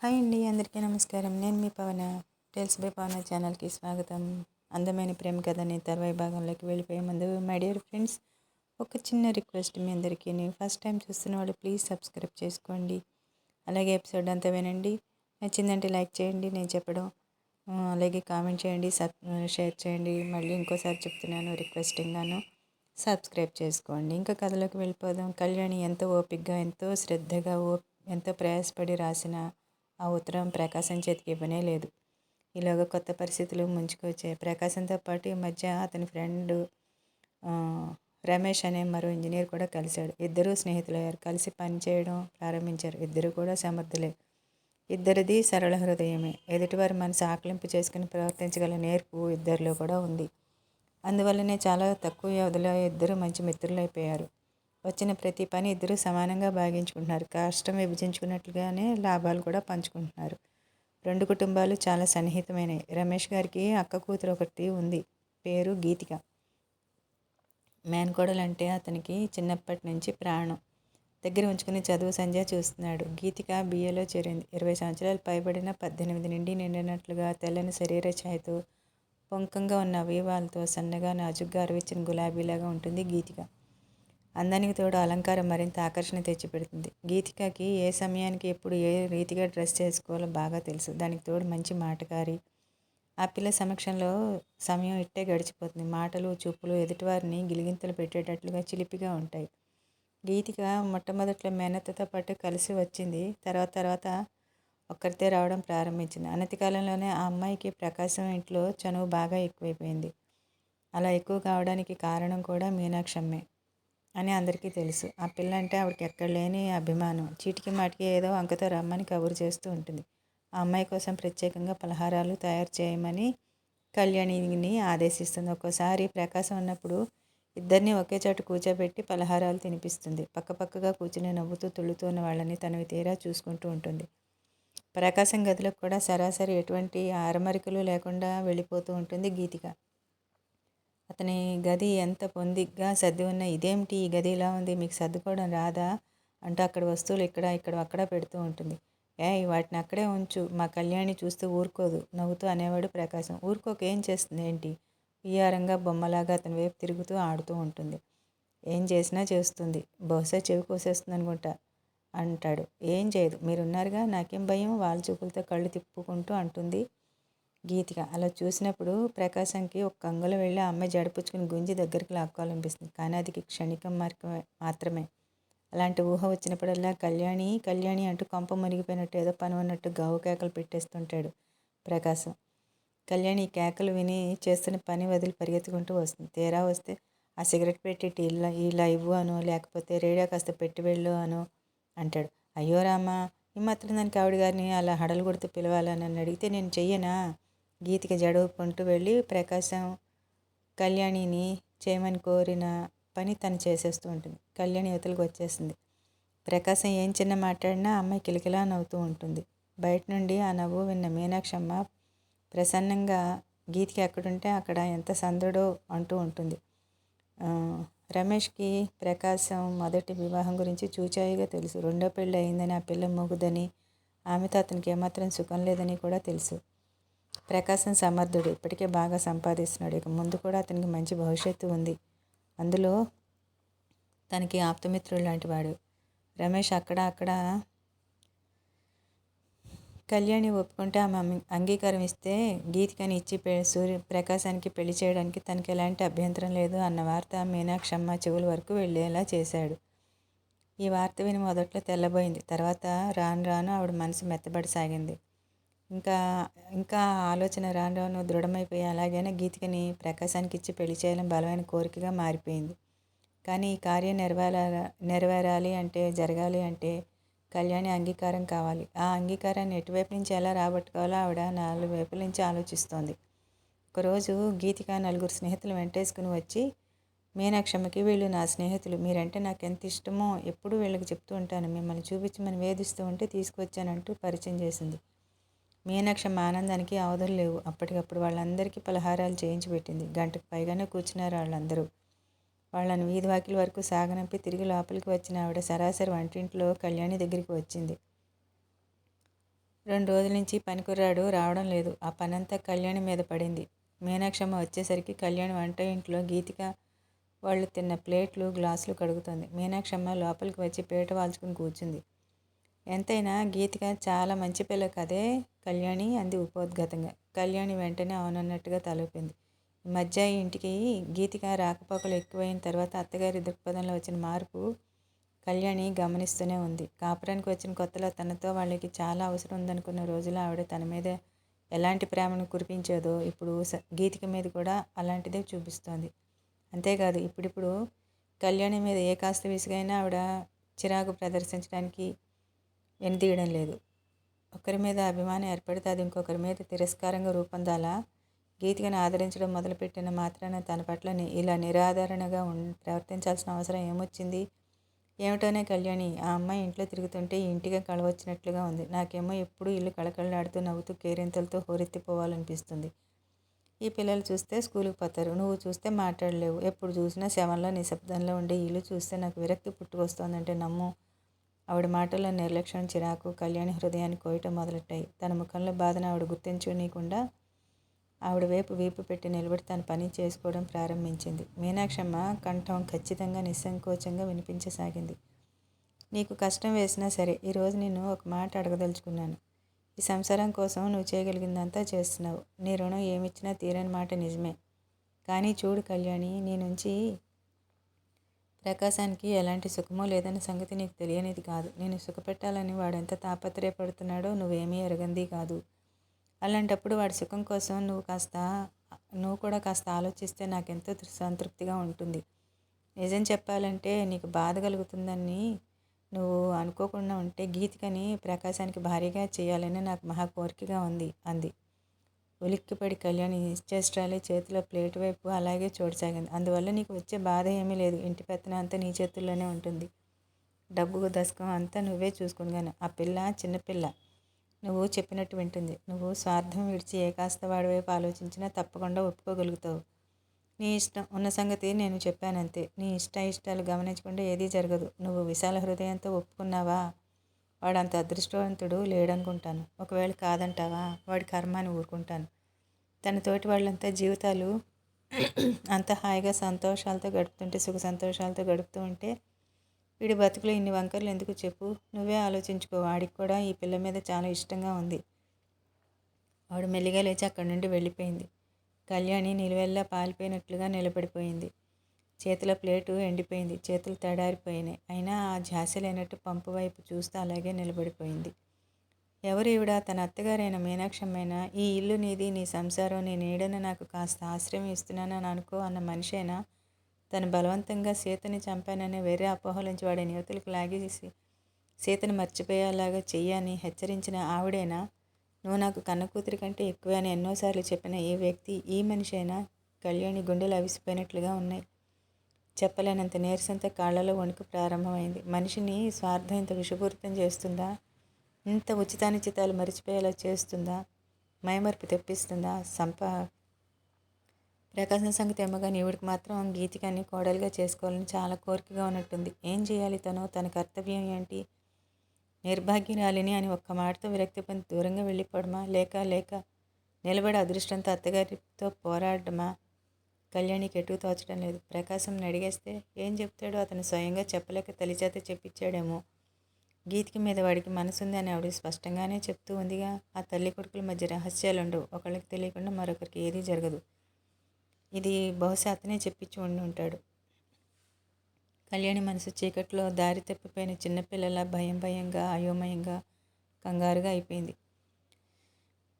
Hi అండి, అందరికీ నమస్కారం. నేను మీ పవన. టెల్స్ బై పవన ఛానల్కి స్వాగతం. అందమైన ప్రేమ కథ అనే తర్వాయి భాగంలోకి వెళ్ళిపోయే ముందు మై డియర్ ఫ్రెండ్స్, ఒక చిన్న రిక్వెస్ట్ మీ అందరికీ. ఫస్ట్ టైం చూస్తున్న వాళ్ళు ప్లీజ్ సబ్స్క్రైబ్ చేసుకోండి. అలాగే ఎపిసోడ్ అంతా వినండి. నచ్చిందంటే లైక్ చేయండి నేను చెప్పడం, అలాగే కామెంట్ చేయండి, షేర్ చేయండి. మళ్ళీ ఇంకోసారి చెప్తున్నాను రిక్వెస్టింగ్గాను సబ్స్క్రైబ్ చేసుకోండి. ఇంకా కథలోకి వెళ్ళిపోదాం. కళ్యాణి ఎంతో ఓపికగా, ఎంతో శ్రద్ధగా, ఎంతో ప్రయాసపడి రాసిన ఆ ఉత్తరం ప్రకాశం చేతికి ఇవ్వనే లేదు. ఈలోగా కొత్త పరిస్థితులు ముంచుకొచ్చాయి. ప్రకాశంతో పాటు ఈ మధ్య అతని ఫ్రెండ్ రమేష్ అనే మరో ఇంజనీర్ కూడా కలిశాడు. ఇద్దరూ స్నేహితులయ్యారు. కలిసి పనిచేయడం ప్రారంభించారు. ఇద్దరు కూడా సమర్థులే. ఇద్దరిది సరళ హృదయమే. ఎదుటివారి మనసు ఆకలింపు చేసుకుని ప్రవర్తించగల నేర్పు ఇద్దరిలో కూడా ఉంది. అందువల్లనే చాలా తక్కువ వ్యవధిలో ఇద్దరు మంచి మిత్రులైపోయారు. వచ్చిన ప్రతి పని ఇద్దరు సమానంగా భాగించుకుంటున్నారు. కష్టం విభజించుకున్నట్లుగానే లాభాలు కూడా పంచుకుంటున్నారు. రెండు కుటుంబాలు చాలా సన్నిహితమైనవి. రమేష్ గారికి అక్క కూతురు ఒకటి ఉంది. పేరు గీతిక. మేనకోడలంటే అతనికి చిన్నప్పటి నుంచి ప్రాణం. దగ్గర ఉంచుకుని చదువు సంధ్య చూస్తున్నాడు. గీతిక బిఏలో చేరింది. 20 సంవత్సరాలు పైబడిన 18 నిండినట్లుగా తెల్లని శరీర ఛాయతో, పొంకంగా ఉన్న అవయవాలతో, సన్నగా నాజుగ్గా అరవిచ్చిన గులాబీలాగా ఉంటుంది గీతిక. అందానికి తోడు అలంకారం మరింత ఆకర్షణ తెచ్చిపెడుతుంది. గీతికకి ఏ సమయానికి ఎప్పుడు ఏ రీతిగా డ్రెస్ చేసుకోవాలో బాగా తెలుసు. దానికి తోడు మంచి మాటకారి. ఆ పిల్ల సమక్షంలో సమయం ఇట్టే గడిచిపోతుంది. మాటలు, చూపులు ఎదుటివారిని గిలిగింతలు పెట్టేటట్లుగా చిలిపిగా ఉంటాయి. గీతిక మొట్టమొదట్లో మేనత్తతో పాటు కలిసి వచ్చింది. తర్వాత ఒక్కరితే రావడం ప్రారంభించింది. అనతి కాలంలోనే ఆ అమ్మాయికి ప్రకాశం ఇంట్లో చనువు బాగా ఎక్కువైపోయింది. అలా ఎక్కువ కావడానికి కారణం కూడా మీనాక్షమ్మే అని అందరికీ తెలుసు. ఆ పిల్ల అంటే ఆవిడకి ఎక్కడ లేని అభిమానం. చీటికి మాటికి ఏదో అంకతో రమ్మని కబురు చేస్తూ ఉంటుంది. ఆ అమ్మాయి కోసం ప్రత్యేకంగా పలహారాలు తయారు చేయమని కళ్యాణిని ఆదేశిస్తుంది. ఒక్కోసారి ప్రకాశం ఉన్నప్పుడు ఇద్దరిని ఒకే చోట కూర్చోబెట్టి పలహారాలు తినిపిస్తుంది. పక్కపక్కగా కూర్చుని నవ్వుతూ తుళ్ళుతూ ఉన్న వాళ్ళని తనవి తీరా చూసుకుంటూ ఉంటుంది. ప్రకాశం గదిలోకి కూడా సరాసరి ఎటువంటి ఆరమరికలు లేకుండా వెళ్ళిపోతూ ఉంటుంది గీతిక. అతని గది ఎంత పొందిగ్గా సర్ది ఉన్న, ఇదేమిటి ఈ గది ఇలా ఉంది, మీకు సర్దుకోవడం రాదా అంటూ అక్కడ వస్తువులు ఇక్కడ అక్కడ పెడుతూ ఉంటుంది. వాటిని అక్కడే ఉంచు, మా కళ్యాణి చూస్తూ ఊరుకోదు నవ్వుతూ అనేవాడు ప్రకాశం. ఊరుకోక ఏం చేస్తుంది ఏంటి? ఉయ్యారంగా బొమ్మలాగా అతని వైపు తిరుగుతూ ఆడుతూ ఉంటుంది. ఏం చేసినా చేస్తుంది. బహుశా చెవి కోసేస్తుంది అనుకుంటా అంటాడు. ఏం చేయదు, మీరున్నారుగా, నాకేం భయం, వాళ్ళ చూపులతో కళ్ళు తిప్పుకుంటూ అంటుంది గీతిక. అలా చూసినప్పుడు ప్రకాశంకి ఒక కంగులో వెళ్ళి ఆ అమ్మాయి జడపుచ్చుకుని గుంజి దగ్గరికి లాక్కోవాలనిపిస్తుంది. కానీ అది క్షణికం మాత్రమే. అలాంటి ఊహ వచ్చినప్పుడల్లా కళ్యాణి కళ్యాణి అంటూ కొంప మునిగిపోయినట్టు, ఏదో పని ఉన్నట్టు గావు కేకలు పెట్టేస్తుంటాడు ప్రకాశం. కళ్యాణి కేకలు విని చేస్తున్న పని వదిలి పరిగెత్తుకుంటూ వస్తుంది. తీరా వస్తే ఆ సిగరెట్ పెట్టి ఇలా ఇవ్వు అను, లేకపోతే రేడియో కాస్త పెట్టి వెళ్ళు అను అంటాడు. అయ్యో రామా, ఈ మాత్రం దానికి ఆవిడ గారిని అలా హడలు కొడుతూ పిలవాలని నన్ను అడిగితే నేను చెయ్యనా? గీతిక జడవుకుంటూ వెళ్ళి ప్రకాశం కళ్యాణిని చేయమని కోరిన పని తను చేసేస్తూ ఉంటుంది. కళ్యాణి యువతలకు వచ్చేస్తుంది. ప్రకాశం ఏం చిన్న మాట్లాడినా అమ్మాయి కిలకిలా నవ్వుతూ ఉంటుంది. బయట నుండి ఆ నవ్వు విన్న మీనాక్షమ్మ ప్రసన్నంగా గీతికి ఎక్కడుంటే అక్కడ ఎంత సందడో అంటూ ఉంటుంది. రమేష్కి ప్రకాశం మొదటి వివాహం గురించి చూచాయిగా తెలుసు. రెండో పెళ్ళి అయిందని, ఆ పిల్ల మొగుదని, ఆమెతో అతనికి ఏమాత్రం సుఖం లేదని కూడా తెలుసు. ప్రకాశం సమర్థుడు, ఇప్పటికే బాగా సంపాదిస్తున్నాడు. ఇక ముందు కూడా అతనికి మంచి భవిష్యత్తు ఉంది. అందులో తనకి ఆప్తమిత్రుడు లాంటి వాడు. రమేష్ అక్కడ కళ్యాణి ఒప్పుకుంటే ఆమె అంగీకారం ఇస్తే గీతికని ఇచ్చి ప్రకాశానికి పెళ్లి చేయడానికి తనకి ఎలాంటి అభ్యంతరం లేదు అన్న వార్త మీనాక్షమ్మ చెవుల వరకు వెళ్ళేలా చేశాడు. ఈ వార్త విని మొదట్లో తెల్లబోయింది. తర్వాత రాను ఆవిడ మనసు మెత్తబడసాగింది. ఇంకా ఆలోచన రాను దృఢమైపోయి అలాగైనా గీతికని ప్రకాశానికి ఇచ్చి పెళ్లి చేయాలని బలమైన కోరికగా మారిపోయింది. కానీ ఈ కార్యం నెరవేరాలి అంటే, జరగాలి అంటే కళ్యాణి అంగీకారం కావాలి. ఆ అంగీకారాన్ని ఎటువైపు నుంచి ఎలా రాబట్టుకోవాలో ఆవిడ 4 వైపుల నుంచి ఆలోచిస్తోంది. ఒకరోజు గీతిక 4 స్నేహితులు వెంటేసుకుని వచ్చి, మీనాక్షమ్మకి, వీళ్ళు నా స్నేహితులు, మీరంటే నాకు ఎంత ఇష్టమో ఎప్పుడూ వీళ్ళకి చెప్తూ ఉంటాను, మిమ్మల్ని చూపించమని వేధిస్తూ ఉంటే తీసుకొచ్చానంటూ పరిచయం చేసింది. మీనాక్షమ్మ ఆనందానికి అవధులు లేవు. అప్పటికప్పుడు వాళ్ళందరికీ పలహారాలు చేయించి పెట్టింది. గంటకు పైగానే కూర్చున్నారు వాళ్ళందరూ. వాళ్ళని వీధి వాకిలి వరకు సాగనంపి తిరిగి లోపలికి వచ్చిన ఆవిడ సరాసరి వంటింట్లో కళ్యాణి దగ్గరికి వచ్చింది. 2 రోజుల నుంచి పనికుర్రాడు రావడం లేదు. ఆ పనంతా కళ్యాణి మీద పడింది. మీనాక్షమ్మ వచ్చేసరికి కళ్యాణి వంట ఇంట్లో గీతిక వాళ్ళు తిన్న ప్లేట్లు గ్లాసులు కడుగుతుంది. మీనాక్షమ్మ లోపలికి వచ్చి పీట వాల్చుకుని కూర్చుంది. ఎంతైనా గీతిక చాలా మంచి పిల్ల కదే కళ్యాణి అంది ఉపోద్ఘాతంగా. కళ్యాణి వెంటనే అవునన్నట్టుగా తలూపింది. ఈ మధ్య ఈ ఇంటికి గీతిక రాకపోకలు ఎక్కువైన తర్వాత అత్తగారి దృక్పథంలో వచ్చిన మార్పు కళ్యాణి గమనిస్తూనే ఉంది. కాపురానికి వచ్చిన కొత్తలో తనతో వాళ్ళకి చాలా అవసరం ఉందనుకున్న రోజులో ఆవిడ తన మీద ఎలాంటి ప్రేమను కురిపించేదో ఇప్పుడు గీతిక మీద కూడా అలాంటిదే చూపిస్తోంది. అంతేకాదు ఇప్పుడిప్పుడు కళ్యాణి మీద ఏ కాస్త విసుగైనా ఆవిడ చిరాకు ప్రదర్శించడానికి వెనుదీయడం లేదు. ఒకరి మీద అభిమానం ఏర్పడితే అది ఇంకొకరి మీద తిరస్కారంగా రూపొందాలా? గీతికను ఆదరించడం మొదలుపెట్టిన మాత్రాన తన పట్ల ఇలా నిరాదరణగా ప్రవర్తించాల్సిన అవసరం ఏమొచ్చింది? ఏమిటోనే కళ్యాణి, ఆ అమ్మాయి ఇంట్లో తిరుగుతుంటే ఈ ఇంటిగా కళవచ్చినట్లుగా ఉంది. నాకేమో ఎప్పుడూ ఇల్లు కళకళలాడుతూ నవ్వుతూ కేరింతలతో హోరెత్తిపోవాలనిపిస్తుంది. ఈ పిల్లలు చూస్తే స్కూలుకి పోతారు, నువ్వు చూస్తే మాట్లాడలేవు. ఎప్పుడు చూసినా శవంలో నిశ్శబ్దంలో ఉండే ఇల్లు చూస్తే నాకు విరక్తి పుట్టుకొస్తోందంటే నమ్ము. ఆవిడ మాటల్లో నిర్లక్ష్యం, చిరాకు కళ్యాణి హృదయాన్ని కోయటం మొదలెట్టాయి. తన ముఖంలో బాధను ఆవిడ గుర్తించనీయకుండా ఆవిడ వైపు వీపు పెట్టి నిలబడి తన పని చేసుకోవడం ప్రారంభించింది. మీనాక్షమ్మ కంఠం ఖచ్చితంగా నిస్సంకోచంగా వినిపించసాగింది. నీకు కష్టం వేసినా సరే ఈరోజు నిన్ను ఒక మాట అడగదలుచుకున్నాను. ఈ సంసారం కోసం నువ్వు చేయగలిగిందంతా చేస్తున్నావు. నీ రుణం ఏమిచ్చినా తీరని మాట నిజమే. కానీ చూడు కళ్యాణి, నీ నుంచి ప్రకాశానికి ఎలాంటి సుఖమో లేదన్న సంగతి నీకు తెలియనిది కాదు. నేను సుఖపెట్టాలని వాడెంత తాపత్రయపడుతున్నాడో నువ్వేమీ ఎరగంది కాదు. అలాంటప్పుడు వాడి సుఖం కోసం నువ్వు కూడా కాస్త ఆలోచిస్తే నాకెంతో సంతృప్తిగా ఉంటుంది. నిజం చెప్పాలంటే నీకు బాధ కలుగుతుందని నువ్వు అనుకోకుండా ఉంటే గీతికని ప్రకాశానికి భారీగా చేయాలని నాకు మహా కోరికగా ఉంది అంది. ఉలిక్కిపడి కళ్యాణి నిశ్చేష్టాలే చేతిలో ప్లేటు వైపు అలాగే చూడసాగింది. అందువల్ల నీకు వచ్చే బాధ ఏమీ లేదు. ఇంటి పెత్తనం అంతా నీ చేతుల్లోనే ఉంటుంది. డబ్బు దశకం అంతా నువ్వే చూసుకునిగాను. ఆ పిల్ల చిన్నపిల్ల, నువ్వు చెప్పినట్టు వింటుంది. నువ్వు స్వార్థం విడిచి ఏ కాస్త వాడి వైపు ఆలోచించినా తప్పకుండా ఒప్పుకోగలుగుతావు. నీ ఇష్టం ఉన్న సంగతి నేను చెప్పానంతే. నీ ఇష్టాలు గమనించకుండా ఏదీ జరగదు. నువ్వు విశాల హృదయంతో ఒప్పుకున్నావా? వాడంత అదృష్టవంతుడు లేడనుకుంటాను. ఒకవేళ కాదంటావా? వాడి కర్మ అని ఊరుకుంటాను. తన తోటి వాళ్ళంతా జీవితాలు అంత హాయిగా సంతోషాలతో గడుపుతుంటే, సుఖ సంతోషాలతో గడుపుతూ ఉంటే వీడి బతుకులో ఇన్ని వంకర్లు ఎందుకు చెప్పు? నువ్వే ఆలోచించుకో. వాడికి కూడా ఈ పిల్ల మీద చాలా ఇష్టంగా ఉంది. ఆవిడ మెల్లిగా లేచి అక్కడి నుండి వెళ్ళిపోయింది. కళ్యాణి నిలువెల్లా పాలిపోయినట్లుగా నిలబడిపోయింది. చేతిలో ప్లేటు ఎండిపోయింది. చేతులు తడారిపోయినాయి. అయినా ఆ ధ్యాస లేనట్టు పంపు వైపు చూస్తూ అలాగే నిలబడిపోయింది. ఎవరు ఈవిడ? తన అత్తగారైన మీనాక్షమ్మేనా? ఈ ఇల్లు నీది, నీ సంసారం, నీ నీడన నాకు కాస్త ఆశ్రయం ఇస్తున్నానని అనుకో అన్న మనిషేనా? తను బలవంతంగా సీతని చంపాననే వేరే అపోహలించి వాడిని యువతలకు లాగేసి సీతను మర్చిపోయేలాగా చెయ్యని హెచ్చరించిన ఆవిడేనా? నువ్వు నాకు కన్న కూతురి కంటే ఎక్కువే అని ఎన్నోసార్లు చెప్పిన ఈ వ్యక్తి ఈ మనిషేనా? కళ్యాణి గుండెలు అవిసిపోయినట్లుగా ఉన్నాయి. చెప్పలేనంత నీరసంతో కాళ్లలో వణుకు ప్రారంభమైంది. మనిషిని స్వార్థం ఇంత విషపూరితం చేస్తుందా? ఇంత ఉచితానిచితాలు మరిచిపోయేలా చేస్తుందా? మైమర్పు తెప్పిస్తుందా? ప్రకాశం సంగతి ఏమో కానీ ఈవిడికి మాత్రం గీతికని కోడలుగా చేసుకోవాలని చాలా కోరికగా ఉన్నట్టుంది. ఏం చేయాలి తను? తన కర్తవ్యం ఏంటి? నిర్భాగ్యురాలిని అని ఒక్క మాటతో విరక్తి పొంది దూరంగా వెళ్ళిపోవడమా? లేక నిలబడి అదృష్టంతో అత్తగారితో పోరాడమా? కళ్యాణికి ఎటూ తోచడం లేదు. ప్రకాశంని అడిగేస్తే ఏం చెప్తాడో అతను స్వయంగా చెప్పలేక తల్లిచేత చెప్పించాడేమో. గీతిక మీద వాడికి మనసుంది అని ఆవిడ స్పష్టంగానే చెప్తూ ఉందిగా. ఆ తల్లి కొడుకుల మధ్య రహస్యాలుండవు. ఒకళ్ళకి తెలియకుండా మరొకరికి ఏదీ జరగదు. ఇది బహుశా అతనే చెప్పించి ఉండి ఉంటాడు. కళ్యాణి మనసు చీకట్లో దారి తప్పిపోయిన చిన్నపిల్లల భయంగా అయోమయంగా కంగారుగా అయిపోయింది.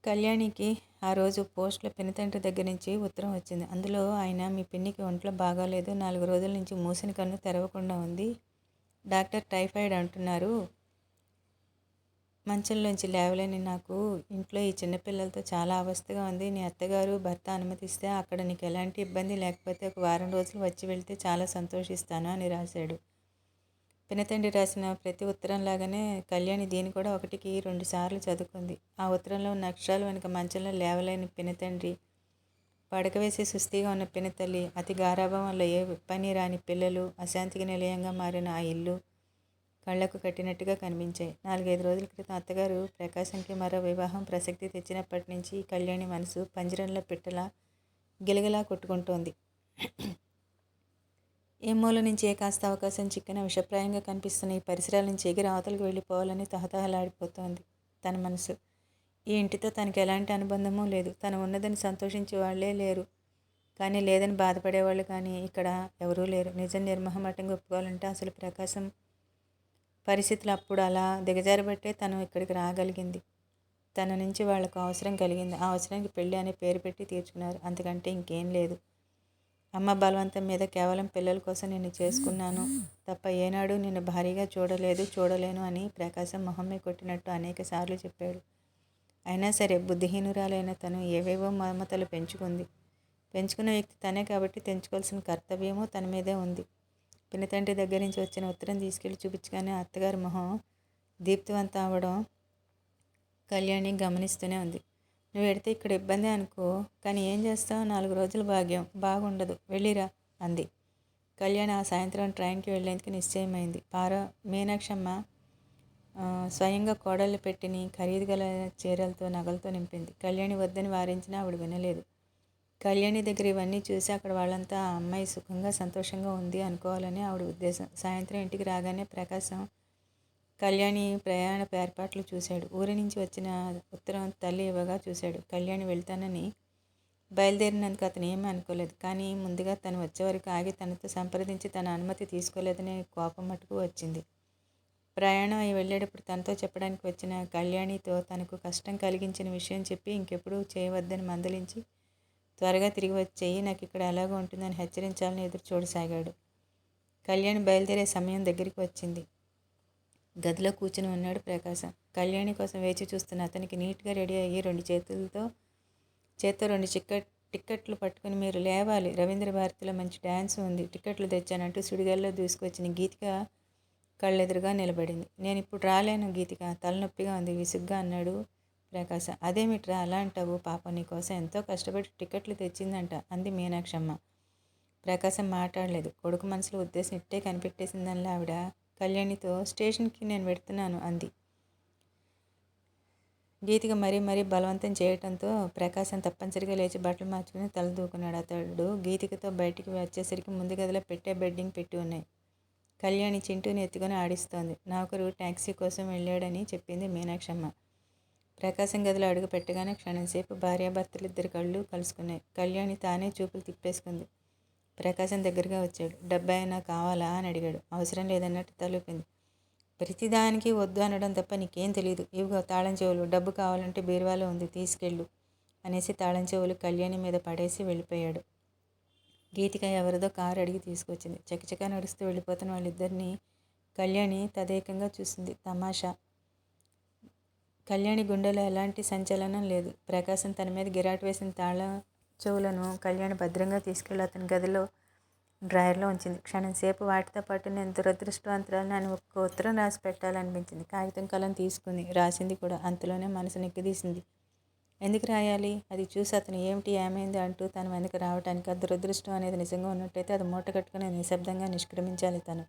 కళ్యాణికి ఆ రోజు పోస్టులో పినతండ్రి దగ్గర నుంచి ఉత్తరం వచ్చింది. అందులో ఆయన, మీ పిన్నికి ఒంట్లో బాగాలేదు, 4 రోజుల నుంచి మూసిన కన్ను తెరవకుండా ఉంది, డాక్టర్ టైఫాయిడ్ అంటున్నారు, మంచంలోంచి లేవలేని నాకు ఇంట్లో ఈ చిన్నపిల్లలతో చాలా అవస్థగా ఉంది. నీ అత్తగారు భర్త అనుమతిస్తే అక్కడ నీకు ఎలాంటి ఇబ్బంది లేకపోతే ఒక వారం రోజులు వచ్చి వెళ్తే చాలా సంతోషిస్తాను అని రాశాడు. పినతండ్రి రాసిన ప్రతి ఉత్తరంలాగానే కళ్యాణి దీన్ని కూడా 1కి 2 సార్లు చదువుకుంది. ఆ ఉత్తరంలో ఉన్న అక్షరాలు వెనుక మంచంలో లేవలేని పినతండ్రి, పడకవేసి సుస్థిగా ఉన్న పినతల్లి, అతి గారాభం వల్ల ఏ పని రాని పిల్లలు, అశాంతికి నిలయంగా మారిన ఆ ఇల్లు, కళ్లకు కట్టినట్టుగా కనిపించాయి. 4-5 రోజుల క్రితం అత్తగారు ప్రకాశంకి మరో వివాహం ప్రసక్తి తెచ్చినప్పటి నుంచి కళ్యాణి మనసు పంజరంలో పిట్టలా గిలగిలా కొట్టుకుంటోంది. ఏ మూల నుంచి ఏ కాస్త అవకాశం చిక్కినా విషప్రాయంగా కనిపిస్తున్న ఈ పరిసరాల నుంచి ఎగిరి అవతలకు వెళ్ళిపోవాలని తహతహలాడిపోతోంది తన మనసు. ఈ ఇంటితో తనకి ఎలాంటి అనుబంధమూ లేదు. తను ఉన్నదని సంతోషించే వాళ్లే లేరు, కానీ లేదని బాధపడేవాళ్ళు కానీ ఇక్కడ ఎవరూ లేరు. నిజం నిర్మోహమాటంగా ఒప్పుకోవాలంటే అసలు ప్రకాశం పరిస్థితులు అప్పుడు అలా దిగజారబట్టే తను ఇక్కడికి రాగలిగింది. తన నుంచి వాళ్లకు అవసరం కలిగింది. ఆ అవసరానికి పెళ్ళి అనే పేరు పెట్టి తీర్చుకున్నారు. అంతకంటే ఇంకేం లేదు. అమ్మ బలవంతం మీద కేవలం పిల్లల కోసం నిన్ను చేసుకున్నాను తప్ప ఏనాడు నిన్ను భారీగా చూడలేదు, చూడలేను అని ప్రకాశం మొహమ్మే కొట్టినట్టు అనేక సార్లు చెప్పాడు. అయినా సరే బుద్ధిహీనురాలైన తను ఏవేవో మమతలు పెంచుకున్న వ్యక్తి తనే కాబట్టి తెంచుకోవాల్సిన కర్తవ్యమూ తన మీదే ఉంది. పినతండ్రి దగ్గర నుంచి వచ్చిన ఉత్తరం తీసుకెళ్లి చూపించగానే అత్తగారి మొహం దీప్తివంతం అవ్వడం కళ్యాణి గమనిస్తూనే ఉంది. నువ్వు ఎడితే ఇక్కడ ఇబ్బంది అనుకో, కానీ ఏం చేస్తావు? 4 రోజులు బాగుండదు, వెళ్ళిరా అంది. కళ్యాణి ఆ సాయంత్రం ట్రైన్కి వెళ్లేందుకు నిశ్చయమైంది. మీనాక్షమ్మ స్వయంగా కోడళ్ళు పెట్టిని ఖరీదు గల చీరలతో నగలతో నింపింది. కళ్యాణి వద్దని వారించినా ఆవిడ వినలేదు. కళ్యాణి దగ్గర ఇవన్నీ చూసి అక్కడ వాళ్ళంతా ఆ అమ్మాయి సుఖంగా సంతోషంగా ఉంది అనుకోవాలని ఆవిడ ఉద్దేశం. సాయంత్రం ఇంటికి రాగానే ప్రకాశం కళ్యాణి ప్రయాణ ఏర్పాట్లు చూశాడు. ఊరి నుంచి వచ్చిన ఉత్తరం తల్లి ఇవ్వగా చూశాడు. కళ్యాణి వెళ్తానని బయలుదేరినందుకు అతను ఏమీ అనుకోలేదు. కానీ ముందుగా తను వచ్చేవరకు ఆగి తనతో సంప్రదించి తన అనుమతి తీసుకోలేదనే కోపం మటుకు వచ్చింది. ప్రయాణం అయి వెళ్ళేటప్పుడు తనతో చెప్పడానికి వచ్చిన కళ్యాణితో తనకు కష్టం కలిగించిన విషయం చెప్పి ఇంకెప్పుడు చేయవద్దని మందలించి త్వరగా తిరిగి వచ్చేయి, నాకు ఇక్కడ ఎలాగో ఉంటుందని హెచ్చరించాలని ఎదురు చూడసాగాడు. కళ్యాణి బయలుదేరే సమయం దగ్గరికి వచ్చింది. గదిలో కూర్చుని ఉన్నాడు ప్రకాశం. కళ్యాణి కోసం వేచి చూస్తున్న అతనికి నీట్గా రెడీ అయ్యి చేత్తో 2 టిక్కెట్లు పట్టుకుని మీరు లేవాలి, రవీంద్ర భారతిలో మంచి డ్యాన్స్ ఉంది, టిక్కెట్లు తెచ్చానంటూ సుడిగాల్లో దూసుకొచ్చిన గీతిక కళ్ళెదురుగా నిలబడింది. నేను ఇప్పుడు రాలేను గీతిక, తలనొప్పిగా ఉంది విసుగ్గా అన్నాడు ప్రకాశం. అదేమిట్రా అలా అంటావు? పాపం నీకోసం ఎంతో కష్టపడి టిక్కెట్లు తెచ్చిందంట అంది మీనాక్షమ్మ. ప్రకాశం మాట్లాడలేదు. కొడుకు మనసులో ఉద్దేశం ఇట్టే కనిపెట్టేసిందనిలా ఆవిడ కళ్యాణితో స్టేషన్కి నేను వెడుతున్నాను అంది. గీతిక మరీ బలవంతం చేయటంతో ప్రకాశం తప్పనిసరిగా లేచి బట్టలు మార్చుకుని తల దూకున్నాడు. అతడు గీతికతో బయటికి వచ్చేసరికి ముందు గదిలో బెడ్డింగ్ పెట్టి ఉన్నాయి. కళ్యాణి చింటూని ఎత్తుకొని ఆడిస్తోంది. నౌకరు ట్యాక్సీ కోసం వెళ్ళాడని చెప్పింది మీనాక్షమ్మ. ప్రకాశం గదిలో అడుగు పెట్టగానే క్షణంసేపు భార్యాభర్తలిద్దరి కళ్ళు కలుసుకున్నాయి. కళ్యాణి తానే చూపులు తిప్పేసుకుంది. ప్రకాశం దగ్గరగా వచ్చాడు. డబ్బైనా కావాలా అని అడిగాడు. అవసరం లేదన్నట్టు తలూపింది. ప్రతిదానికి వద్దు అనడం తప్ప నీకేం తెలీదు. ఇవిగో తాళం చెవులు, డబ్బు కావాలంటే బీరువాలో ఉంది, తీసుకెళ్ళు అనేసి తాళం చెవులు కళ్యాణి మీద పడేసి వెళ్ళిపోయాడు. గీతిక ఎవరిదో కారు అడిగి తీసుకొచ్చింది. చకచకా నడుస్తూ వెళ్ళిపోతున్న వాళ్ళిద్దరినీ కళ్యాణి తదేకంగా చూసింది. తమాషా, కళ్యాణి గుండెలో ఎలాంటి సంచలనం లేదు. ప్రకాశం తన మీద గిరాటు వేసిన తాళం చెవులను కళ్యాణి భద్రంగా తీసుకెళ్ళి అతని గదిలో డ్రాయర్లో ఉంచింది. క్షణంసేపు వాటితో పాటు నేను దురదృష్టవంతురాలని అని ఒక్క ఉత్తరం రాసి పెట్టాలనిపించింది. కాగితం కలం తీసుకుంది, రాసింది కూడా. అంతలోనే మనసు నిగ్గదీసింది. ఎందుకు రాయాలి? అది చూసి అతను ఏమైంది అంటూ తన వెనక రావటానికి ఆ దురదృష్టం అనేది నిజంగా ఉన్నట్టయితే అది మూట కట్టుకుని నిశ్శబ్దంగా నిష్క్రమించాలి. తను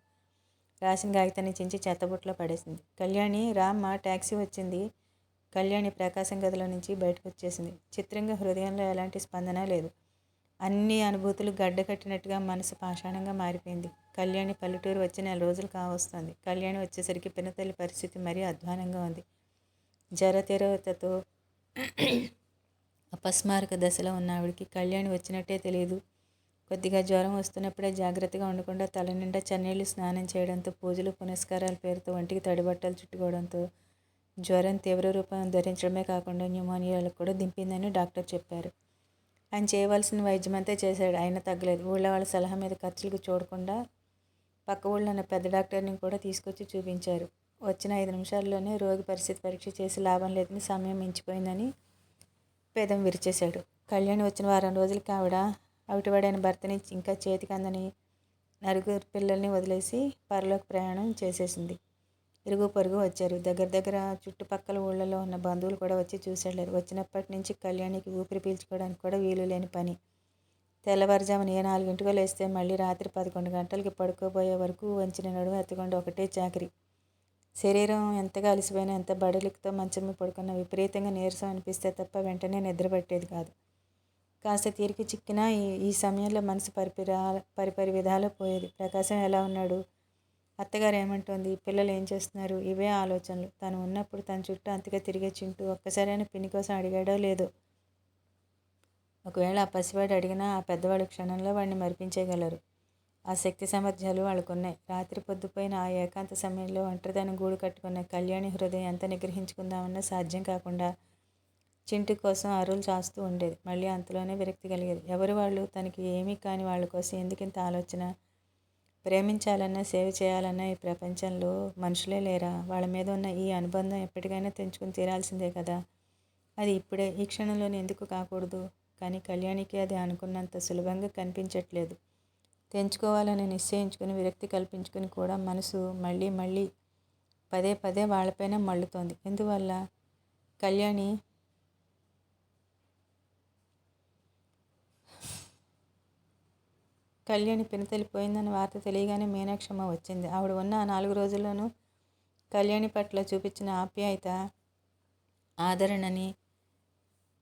రాసిన కాగితాన్ని చించి చెత్తబుట్టలో పడేసింది. కళ్యాణి రామ్మ, ట్యాక్సీ వచ్చింది. కళ్యాణి ప్రకాశం గదిలో నుంచి బయటకు వచ్చేసింది. చిత్రంగా హృదయంలో ఎలాంటి స్పందన లేదు. అన్ని అనుభూతులు గడ్డ కట్టినట్టుగా మనసు పాషాణంగా మారిపోయింది. కళ్యాణి పల్లెటూరు వచ్చి 4 రోజులు కావస్తోంది. కళ్యాణి వచ్చేసరికి పినతల్లి పరిస్థితి మరీ అధ్వానంగా ఉంది. జరతీవ్రతతో అపస్మారక దశలో ఉన్న ఆవిడికి కళ్యాణి వచ్చినట్టే తెలియదు. కొద్దిగా జ్వరం వస్తున్నప్పుడే జాగ్రత్తగా ఉండకుండా తల నిండా చన్నీళ్లు స్నానం చేయడంతో, పూజలు పునస్కారాల పేరుతో ఒంటికి తడిబట్టలు చుట్టుకోవడంతో జ్వరం తీవ్ర రూపం ధరించడమే కాకుండా న్యూమోనియాలకు కూడా దింపిందని డాక్టర్ చెప్పారు. ఆయన చేయవలసిన వైద్యమంతా చేశాడు. అయినా తగ్గలేదు. ఊళ్ళో వాళ్ళ సలహా మీద ఖర్చులకు చూడకుండా పక్క ఊళ్ళో ఉన్న పెద్ద డాక్టర్ని కూడా తీసుకొచ్చి చూపించారు. వచ్చిన 5 నిమిషాల్లోనే రోగి పరిస్థితి పరీక్ష చేసి లాభం లేదని, సమయం మించిపోయిందని పేదం విరిచేశాడు. కళ్యాణి వచ్చిన వారం రోజులకి ఆవిడ అవిటివాడైన భర్తని, ఇంకా చేతికి అందని 4 పిల్లల్ని వదిలేసి పరలోక ప్రయాణం చేసేసింది. ఇరుగు పొరుగు వచ్చారు. దగ్గర చుట్టుపక్కల ఊళ్ళలో ఉన్న బంధువులు కూడా వచ్చి చూసెళ్లారు. వచ్చినప్పటి నుంచి కళ్యాణికి ఊపిరి పీల్చుకోవడానికి కూడా వీలు లేని పని. తెల్లవారుజామున 4 లేస్తే మళ్ళీ రాత్రి 11 గంటలకి పడుకోబోయే వరకు వంచిన నడుము ఎత్తకుండా ఒకటే చాకరీ. శరీరం ఎంతగా అలసిపోయినా, ఎంత బడలికతో మంచం మీద పడుకున్నా విపరీతంగా నీరసం అనిపిస్తే తప్ప వెంటనే నిద్ర పట్టేది కాదు. కాస్త తీరిక చిక్కినా ఈ సమయంలో మనసు పరిపరి విధాలా పోయేది. ప్రకాశం ఎలా ఉన్నాడు? అత్తగారు ఏమంటోంది? పిల్లలు ఏం చేస్తున్నారు? ఇవే ఆలోచనలు. తను ఉన్నప్పుడు తన చుట్టూ అంతగా తిరిగే చింటూ ఒక్కసారైనా పిన్ని కోసం అడిగాడో లేదో. ఒకవేళ ఆ పసివాడు అడిగినా ఆ పెద్దవాడు క్షణంలో వాడిని మరిపించేయగలరు. ఆ శక్తి సామర్థ్యాలు వాళ్ళకున్నాయి. రాత్రి పొద్దుపోయిన ఆ ఏకాంత సమయంలో ఒంటరితనం గూడు కట్టుకున్న కళ్యాణి హృదయం ఎంత నిగ్రహించుకుందామన్నా సాధ్యం కాకుండా చింటి కోసం అరువులు చాస్తూ ఉండేది. మళ్ళీ అంతలోనే విరక్తి కలిగేది. ఎవరు వాళ్ళు? తనకి ఏమీ కాని వాళ్ళ కోసం ఎందుకింత ఆలోచన? ప్రేమించాలన్నా, సేవ చేయాలన్నా ఈ ప్రపంచంలో మనుషులే లేరా? వాళ్ళ మీద ఉన్న ఈ అనుబంధం ఎప్పటికైనా తెంచుకుని తీరాల్సిందే కదా. అది ఇప్పుడే, ఈ క్షణంలోనే ఎందుకు కాకూడదు? కానీ కళ్యాణికి అది అనుకున్నంత సులభంగా కనిపించట్లేదు. తెంచుకోవాలని నిశ్చయించుకుని విరక్తి కల్పించుకుని కూడా మనసు మళ్ళీ మళ్ళీ పదే పదే వాళ్ళపైన మళ్ళుతోంది. ఎందువల్ల? కళ్యాణి పినతల్లిపోయిందన్న వార్త తెలియగానే మీనాక్షమ్మ వచ్చింది. ఆవిడ ఉన్న ఆ 4 రోజుల్లోనూ కళ్యాణి పట్ల చూపించిన ఆప్యాయత, ఆదరణని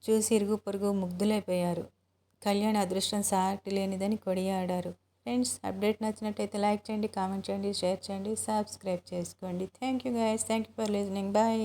చూసి ఇరుగు పొరుగు ముగ్ధులైపోయారు. కళ్యాణి అదృష్టం సాటి లేనిదని కొనియాడారు. ఫ్రెండ్స్, అప్డేట్ నచ్చినట్టయితే లైక్ చేయండి, కామెంట్ చేయండి, షేర్ చేయండి, సబ్స్క్రైబ్ చేసుకోండి. Thank you guys. Thank you for listening. Bye.